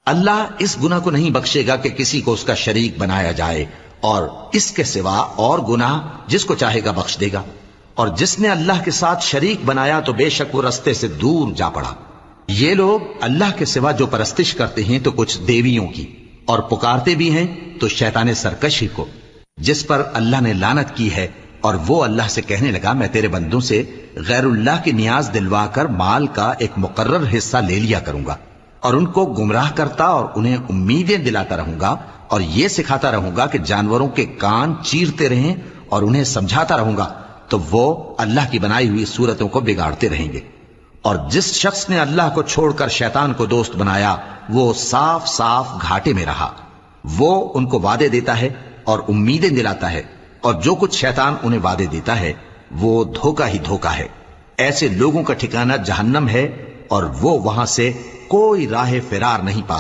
اللہ اس گناہ کو نہیں بخشے گا کہ کسی کو اس کا شریک بنایا جائے، اور اس کے سوا اور گناہ جس کو چاہے گا بخش دے گا، اور جس نے اللہ کے ساتھ شریک بنایا تو بے شک وہ رستے سے دور جا پڑا۔ یہ لوگ اللہ کے سوا جو پرستش کرتے ہیں تو کچھ دیویوں کی، اور پکارتے بھی ہیں تو شیطان سرکش ہی کو، جس پر اللہ نے لعنت کی ہے، اور وہ اللہ سے کہنے لگا میں تیرے بندوں سے غیر اللہ کی نیاز دلوا کر مال کا ایک مقرر حصہ لے لیا کروں گا، اور ان کو گمراہ کرتا اور انہیں امیدیں دلاتا رہوں گا، اور یہ سکھاتا رہوں گا کہ جانوروں کے کان چیرتے رہیں، اور انہیں سمجھاتا رہوں گا، تو وہ اللہ کی بنائی ہوئی صورتوں کو بگاڑتے رہیں گے۔ اور جس شخص نے اللہ کو چھوڑ کر شیطان کو دوست بنایا وہ صاف صاف گھاٹے میں رہا۔ وہ ان کو وعدے دیتا ہے اور امیدیں دلاتا ہے، اور جو کچھ شیطان انہیں وعدے دیتا ہے وہ دھوکہ ہی دھوکہ ہے۔ ایسے لوگوں کا ٹھکانہ جہنم ہے، اور وہ وہاں سے کوئی راہ فرار نہیں پا